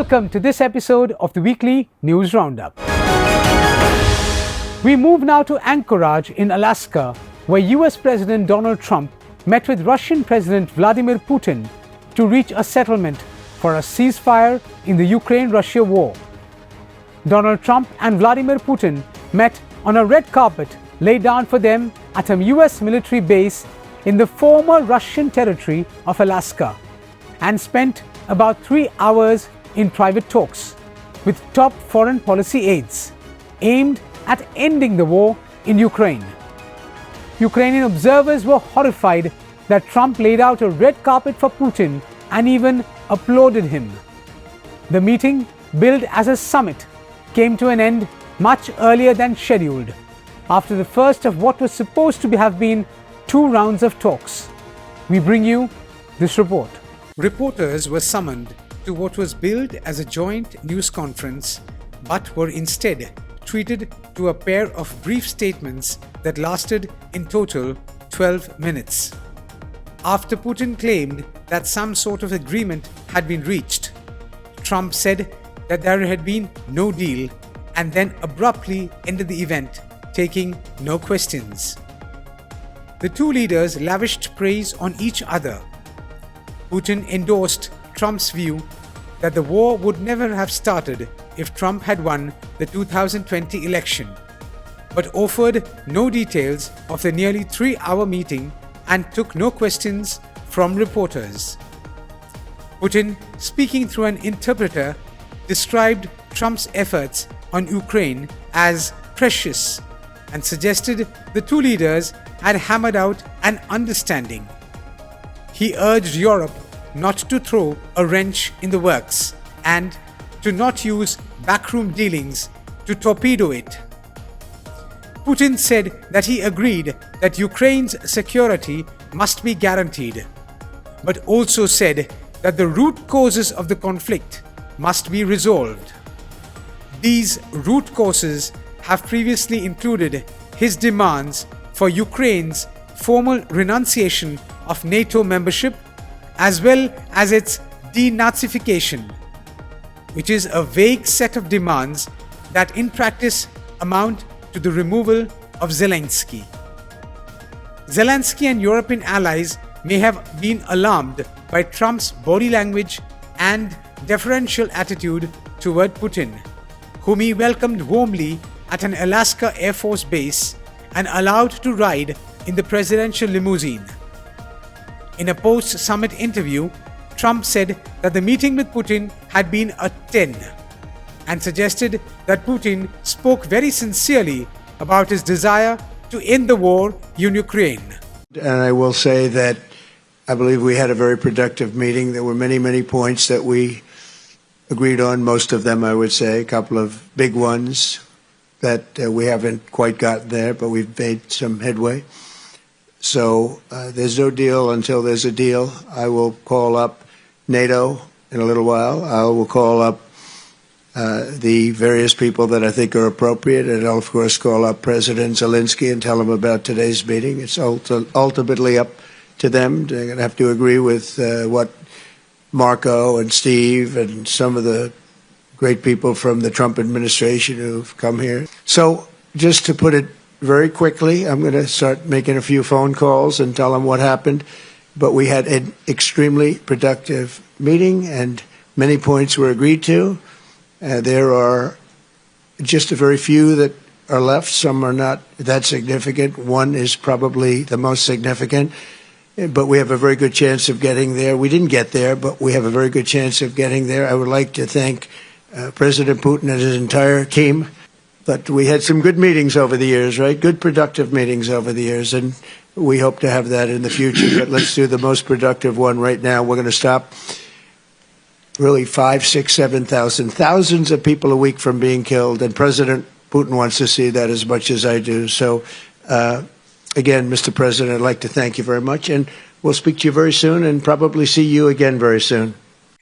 Welcome to this episode of the weekly News Roundup. We move now to Anchorage in Alaska, where US President Donald Trump met with Russian President Vladimir Putin to reach a settlement for a ceasefire in the Ukraine-Russia war. Donald Trump and Vladimir Putin met on a red carpet laid down for them at a US military base in the former Russian territory of Alaska, and spent about 3 hours in private talks with top foreign policy aides aimed at ending the war in Ukraine. Ukrainian observers were horrified that Trump laid out a red carpet for Putin and even applauded him. The meeting, billed as a summit, came to an end much earlier than scheduled, after the first of what was supposed to have been 2 rounds of talks. We bring you this report. Reporters were summoned to what was billed as a joint news conference, but were instead treated to a pair of brief statements that lasted in total 12 minutes. After Putin claimed that some sort of agreement had been reached, Trump said that there had been no deal and then abruptly ended the event, taking no questions. The two leaders lavished praise on each other. Putin endorsed Trump's view that the war would never have started if Trump had won the 2020 election, but offered no details of the nearly 3-hour meeting and took no questions from reporters. Putin, speaking through an interpreter, described Trump's efforts on Ukraine as precious and suggested the two leaders had hammered out an understanding. He urged Europe not to throw a wrench in the works and to not use backroom dealings to torpedo it. Putin said that he agreed that Ukraine's security must be guaranteed, but also said that the root causes of the conflict must be resolved. These root causes have previously included his demands for Ukraine's formal renunciation of NATO membership, as well as its denazification, which is a vague set of demands that in practice amount to the removal of Zelensky. Zelensky and European allies may have been alarmed by Trump's body language and deferential attitude toward Putin, whom he welcomed warmly at an Alaska Air Force base and allowed to ride in the presidential limousine. In a post-summit interview, Trump said that the meeting with Putin had been a 10 and suggested that Putin spoke very sincerely about his desire to end the war in Ukraine. And I will say that I believe we had a very productive meeting. There were many points that we agreed on, most of them I would say, a couple of big ones that we haven't quite gotten there, but we've made some headway. So there's no deal until there's a deal. I will call up NATO in a little while. I will call up the various people that I think are appropriate, and I'll, of course, call up President Zelensky and tell him about today's meeting. It's ultimately up to them. They're going to have to agree with what Marco and Steve and some of the great people from the Trump administration who've come here. So just to put it very quickly, I'm going to start making a few phone calls and tell them what happened. But we had an extremely productive meeting and many points were agreed to. There are just a very few that are left. Some are not that significant. One is probably the most significant. But we have a very good chance of getting there. We didn't get there, but we have a very good chance of getting there. I would like to thank President Putin and his entire team. But we had some good meetings over the years, right? Good productive meetings over the years, and we hope to have that in the future. But let's do the most productive one right now. We're going to stop really 5, 6, 7,000, thousands of people a week from being killed, and President Putin wants to see that as much as I do. So, again, Mr. President, I'd like to thank you very much, and we'll speak to you very soon and probably see you again very soon.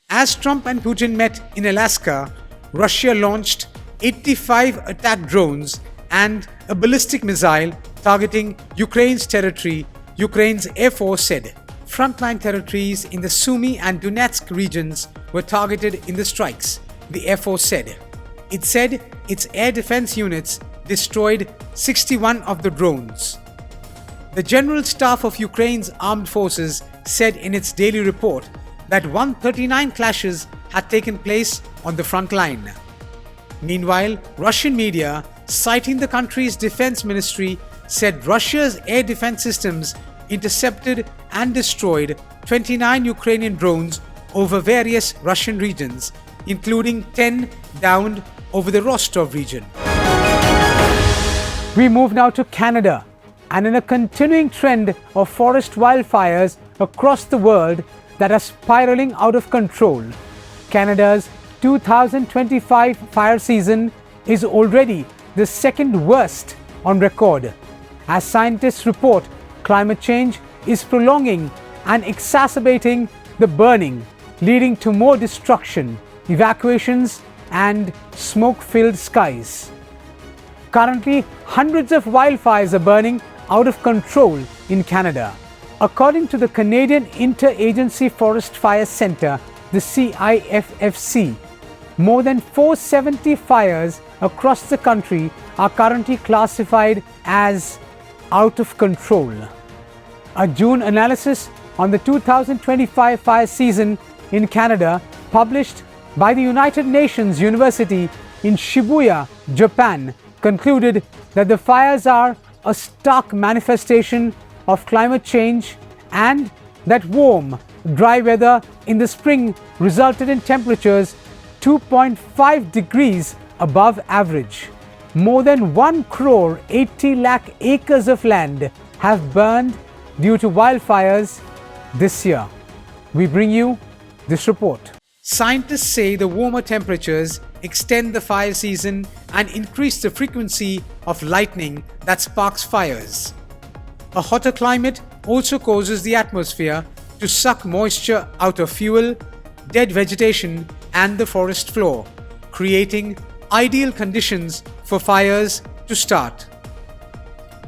As Trump and Putin met in Alaska, Russia launched 85 attack drones and a ballistic missile targeting Ukraine's territory, Ukraine's Air Force said. Frontline territories in the Sumy and Donetsk regions were targeted in the strikes, the Air Force said. It said its air defense units destroyed 61 of the drones. The General Staff of Ukraine's armed forces said in its daily report that 139 clashes had taken place on the front line. Meanwhile, Russian media, citing the country's defense ministry, said Russia's air defense systems intercepted and destroyed 29 Ukrainian drones over various Russian regions, including 10 downed over the Rostov region. We move now to Canada, and in a continuing trend of forest wildfires across the world that are spiraling out of control, Canada's 2025 fire season is already the second worst on record. As scientists report, climate change is prolonging and exacerbating the burning, leading to more destruction, evacuations, and smoke-filled skies. Currently, hundreds of wildfires are burning out of control in Canada. According to the Canadian Interagency Forest Fire Centre, the CIFFC, more than 470 fires across the country are currently classified as out of control. A June analysis on the 2025 fire season in Canada, published by the United Nations University in Shibuya, Japan, concluded that the fires are a stark manifestation of climate change and that warm, dry weather in the spring resulted in temperatures 2.5 degrees above average. More than 1 crore 80 lakh acres of land have burned due to wildfires this year. We bring you this report. Scientists say the warmer temperatures extend the fire season and increase the frequency of lightning that sparks fires. A hotter climate also causes the atmosphere to suck moisture out of fuel, dead vegetation, and the forest floor, creating ideal conditions for fires to start.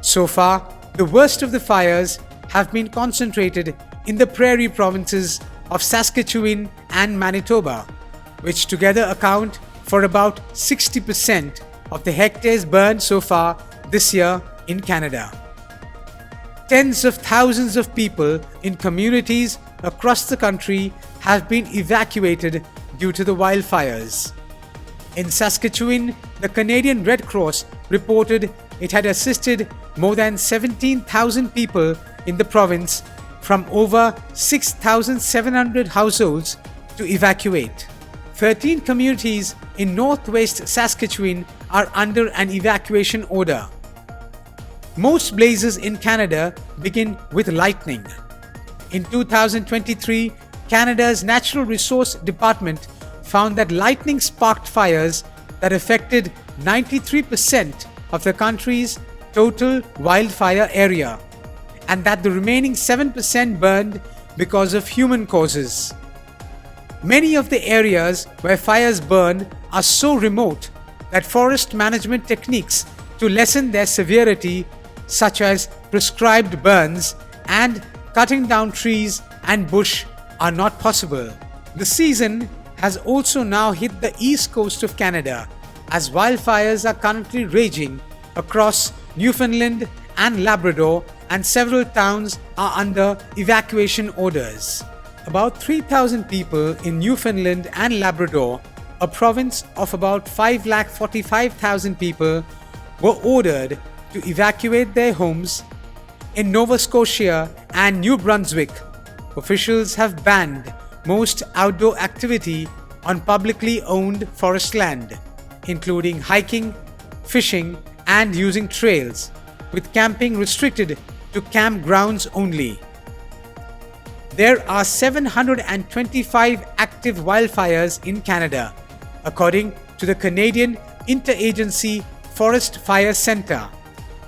So far, the worst of the fires have been concentrated in the prairie provinces of Saskatchewan and Manitoba, which together account for about 60% of the hectares burned so far this year in Canada. Tens of thousands of people in communities across the country have been evacuated due to the wildfires. In Saskatchewan, the Canadian Red Cross reported it had assisted more than 17,000 people in the province from over 6,700 households to evacuate. 13 communities in northwest Saskatchewan are under an evacuation order. Most blazes in Canada begin with lightning. In 2023, Canada's Natural Resource Department found that lightning sparked fires that affected 93% of the country's total wildfire area, and that the remaining 7% burned because of human causes. Many of the areas where fires burn are so remote that forest management techniques to lessen their severity, such as prescribed burns and cutting down trees and bush, are not possible. The season has also now hit the east coast of Canada, as wildfires are currently raging across Newfoundland and Labrador, and several towns are under evacuation orders. About 3,000 people in Newfoundland and Labrador, a province of about 545,000 people, were ordered to evacuate their homes. In Nova Scotia and New Brunswick, officials have banned most outdoor activity on publicly owned forest land, including hiking, fishing, and using trails, with camping restricted to campgrounds only. There are 725 active wildfires in Canada, according to the Canadian Interagency Forest Fire Centre,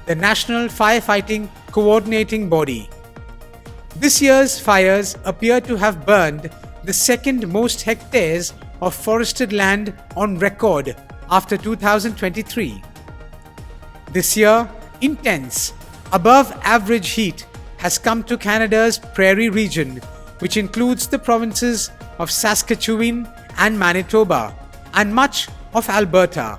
the national firefighting coordinating body. This year's fires appear to have burned the second most hectares of forested land on record after 2023. This year, intense, above-average heat has come to Canada's prairie region, which includes the provinces of Saskatchewan and Manitoba, and much of Alberta.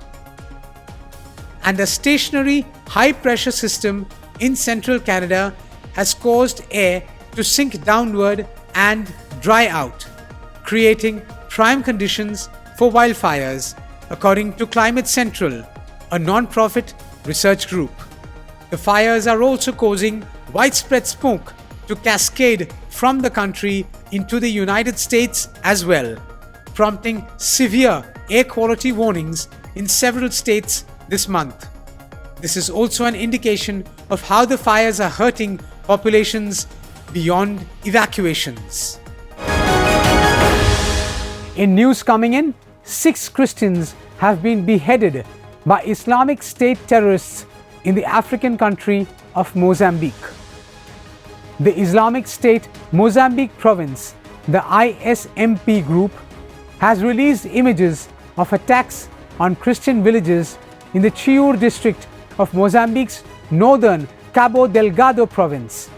And a stationary high-pressure system in central Canada has caused air to sink downward and dry out, creating prime conditions for wildfires, according to Climate Central, a non-profit research group. The fires are also causing widespread smoke to cascade from the country into the United States as well, prompting severe air quality warnings in several states this month. This is also an indication of how the fires are hurting populations beyond evacuations. In news coming in, 6 Christians have been beheaded by Islamic State terrorists in the African country of Mozambique. The Islamic State Mozambique province, the ISMP group, has released images of attacks on Christian villages in the Chiur district of Mozambique's northern Cabo Delgado province.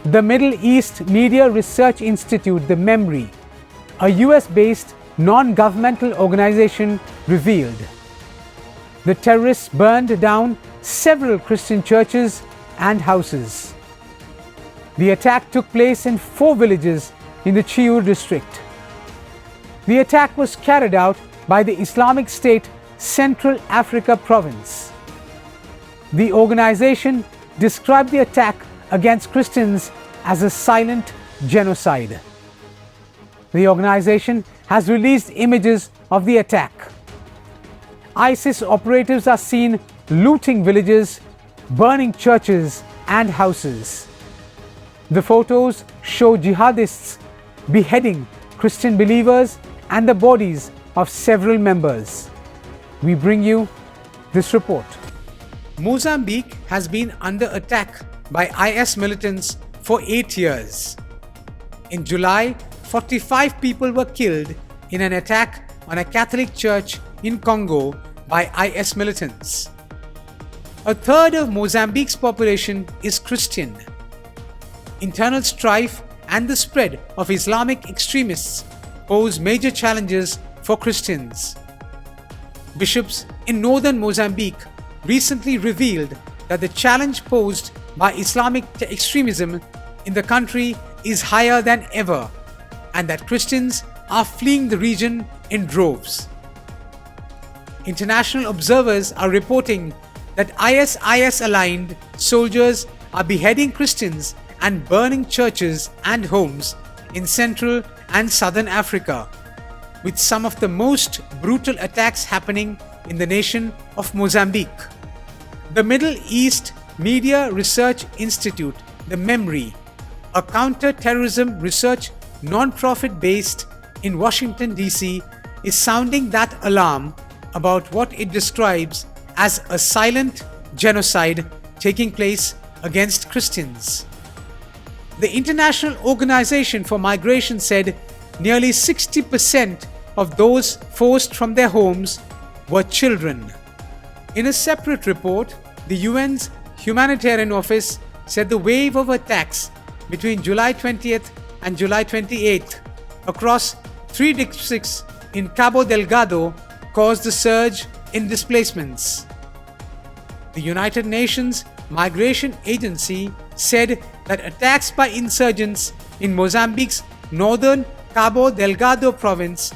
The Middle East Media Research Institute, the MEMRI, a US-based non-governmental organization, revealed the terrorists burned down several Christian churches and houses. The attack took place in 4 villages in the Chiur district. The attack was carried out by the Islamic State Central Africa province. The organization described the attack against Christians as a silent genocide. The organization has released images of the attack. ISIS operatives are seen looting villages, burning churches and houses. The photos show jihadists beheading Christian believers and the bodies of several members. We bring you this report. Mozambique has been under attack by IS militants for 8 years. In July, 45 people were killed in an attack on a Catholic church in Congo by IS militants. A third of Mozambique's population is Christian. Internal strife and the spread of Islamic extremists pose major challenges for Christians. Bishops in northern Mozambique recently revealed that the challenge posed by Islamic extremism in the country is higher than ever, and that Christians are fleeing the region in droves. International observers are reporting that ISIS-aligned soldiers are beheading Christians and burning churches and homes in Central and Southern Africa, with some of the most brutal attacks happening in the nation of Mozambique. The Middle East Media Research Institute, the MEMRI, a counter-terrorism research non-profit based in Washington, D.C., is sounding that alarm about what it describes as a silent genocide taking place against Christians. The International Organization for Migration said nearly 60% of those forced from their homes were children. In a separate report, the UN's Humanitarian Office said the wave of attacks between July 20th and July 28th across 3 districts in Cabo Delgado caused a surge in displacements. The United Nations Migration Agency said that attacks by insurgents in Mozambique's northern Cabo Delgado province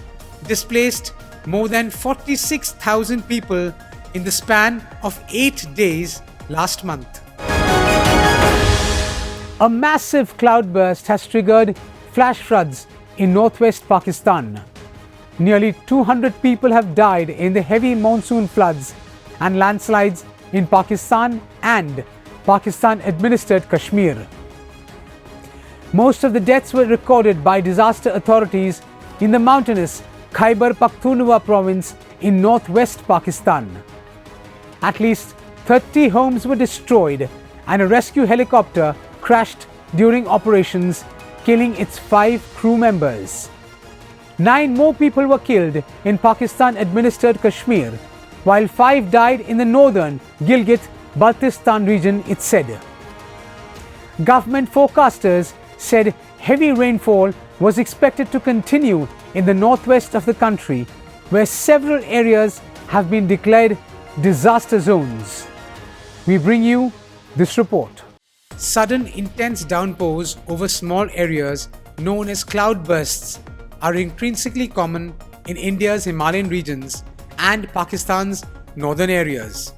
displaced more than 46,000 people in the span of 8 days last month. A massive cloudburst has triggered flash floods in northwest Pakistan. Nearly 200 people have died in the heavy monsoon floods and landslides in Pakistan and Pakistan-administered Kashmir. Most of the deaths were recorded by disaster authorities in the mountainous Khyber Pakhtunkhwa province in northwest Pakistan. At least 30 homes were destroyed and a rescue helicopter crashed during operations, killing its 5 crew members. 9 more people were killed in Pakistan-administered Kashmir, while 5 died in the northern Gilgit-Baltistan region, it said. Government forecasters said heavy rainfall was expected to continue in the northwest of the country where several areas have been declared disaster zones. We bring you this report. Sudden intense downpours over small areas known as cloudbursts are intrinsically common in India's Himalayan regions and Pakistan's northern areas,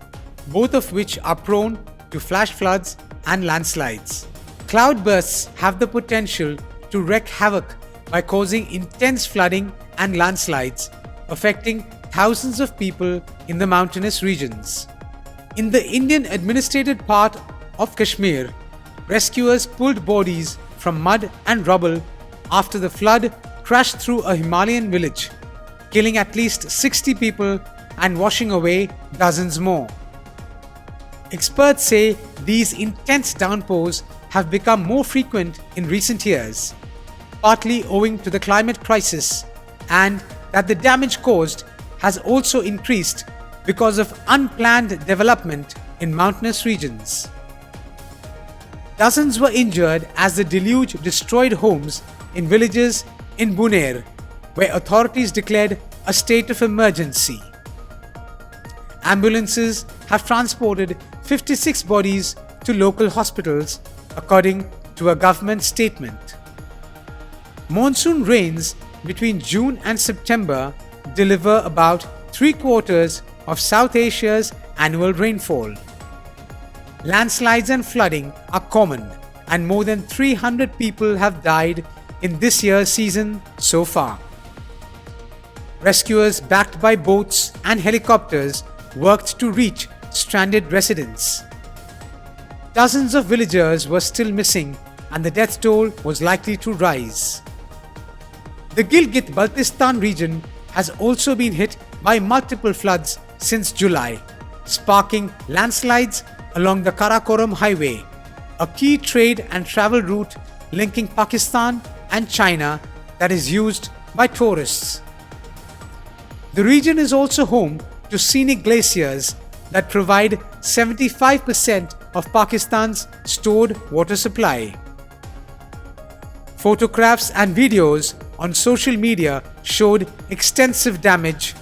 both of which are prone to flash floods and landslides. Cloudbursts have the potential to wreak havoc by causing intense flooding and landslides, affecting thousands of people in the mountainous regions. In the Indian administrated part of Kashmir, rescuers pulled bodies from mud and rubble after the flood crashed through a Himalayan village, killing at least 60 people and washing away dozens more. Experts say these intense downpours have become more frequent in recent years, partly owing to the climate crisis, and that the damage caused has also increased because of unplanned development in mountainous regions. Dozens were injured as the deluge destroyed homes in villages in Buner, where authorities declared a state of emergency. Ambulances have transported 56 bodies to local hospitals, according to a government statement. Monsoon rains between June and September deliver about 3/4 of South Asia's annual rainfall. Landslides and flooding are common, and more than 300 people have died in this year's season so far. Rescuers backed by boats and helicopters worked to reach stranded residents. Dozens of villagers were still missing, and the death toll was likely to rise. The Gilgit-Baltistan region has also been hit by multiple floods since July, sparking landslides along the Karakoram Highway, a key trade and travel route linking Pakistan and China that is used by tourists. The region is also home to scenic glaciers that provide 75% of Pakistan's stored water supply. Photographs and videos on social media showed extensive damage,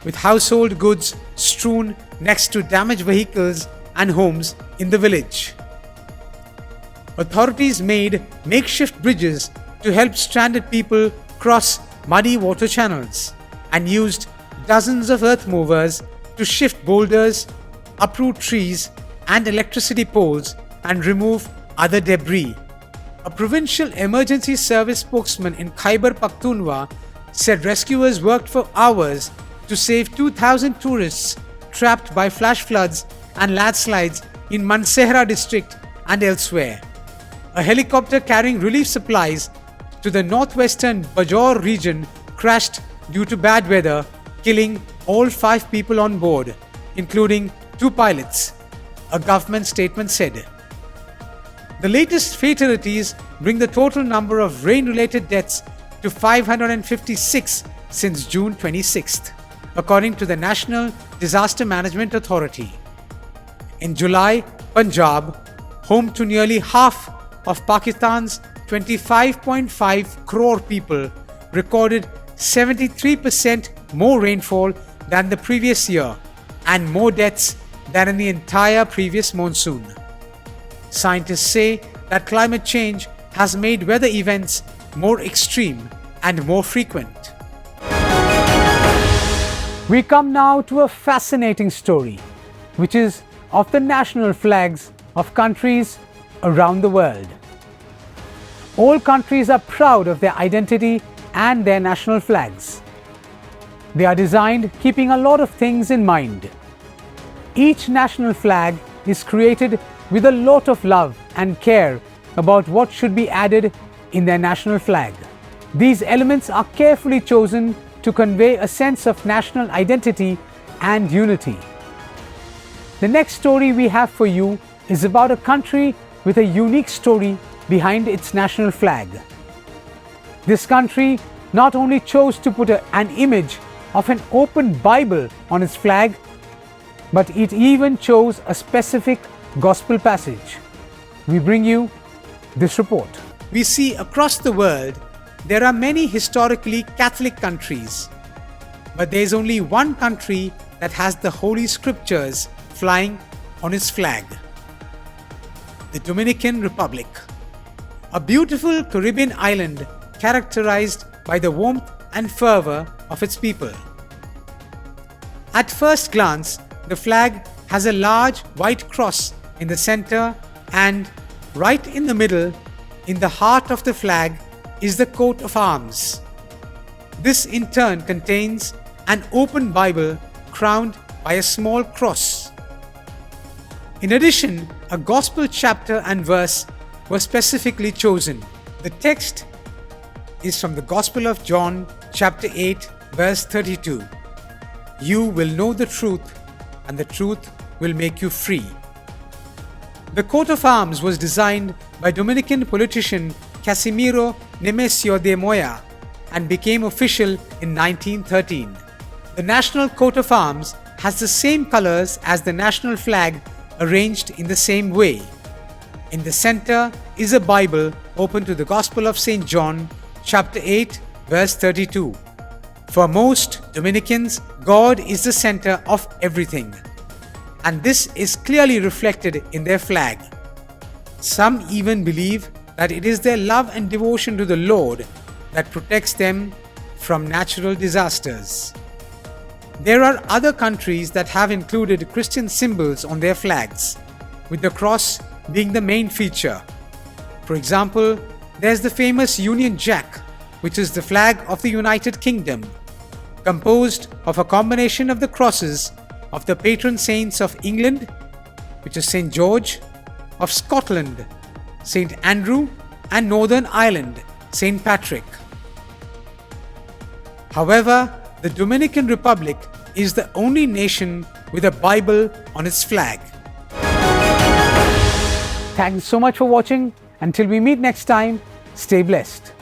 with household goods strewn next to damaged vehicles and homes in the village. Authorities made makeshift bridges to help stranded people cross muddy water channels and used dozens of earth movers to shift boulders, uproot trees and electricity poles and remove other debris. A provincial emergency service spokesman in Khyber Pakhtunkhwa said rescuers worked for hours to save 2,000 tourists trapped by flash floods and landslides in Mansehra district and elsewhere. A helicopter carrying relief supplies to the northwestern Bajaur region crashed due to bad weather, killing all 5 people on board, including 2 pilots, a government statement said. The latest fatalities bring the total number of rain-related deaths to 556 since June 26th, according to the National Disaster Management Authority. In July, Punjab, home to nearly half of Pakistan's 25.5 crore people, recorded 73% more rainfall than the previous year and more deaths than in the entire previous monsoon. Scientists say that climate change has made weather events more extreme and more frequent. We come now to a fascinating story, which is of the national flags of countries around the world. All countries are proud of their identity and their national flags. They are designed keeping a lot of things in mind. Each national flag is created with a lot of love and care about what should be added in their national flag. These elements are carefully chosen to convey a sense of national identity and unity. The next story we have for you is about a country with a unique story behind its national flag. This country not only chose to put an image of an open Bible on its flag, but it even chose a specific gospel passage. We bring you this report. We see across the world there are many historically Catholic countries. but there is only one country that has the Holy Scriptures flying on its flag: the Dominican Republic, a beautiful Caribbean island characterized by the warmth and fervor of its people. At first glance, the flag has a large white cross in the center, and right in the middle, in the heart of the flag, is the coat of arms. This in turn contains an open Bible crowned by a small cross. In addition, a gospel chapter and verse were specifically chosen. The text is from the Gospel of John, chapter 8, verse 32. You will know the truth, and the truth will make you free. The coat of arms was designed by Dominican politician Casimiro Nemesio de Moya and became official in 1913. The national coat of arms has the same colors as the national flag, arranged in the same way. In the center is a Bible open to the Gospel of St. John, chapter 8, verse 32. For most Dominicans, God is the center of everything, and this is clearly reflected in their flag. Some even believe that it is their love and devotion to the Lord that protects them from natural disasters. There are other countries that have included Christian symbols on their flags, with the cross being the main feature. For example, there's the famous Union Jack, which is the flag of the United Kingdom, composed of a combination of the crosses of the patron saints of England, which is St. George, of Scotland, St. Andrew, and Northern Ireland, St. Patrick. However, the Dominican Republic is the only nation with a Bible on its flag. Thanks so much for watching. Until we meet next time, stay blessed.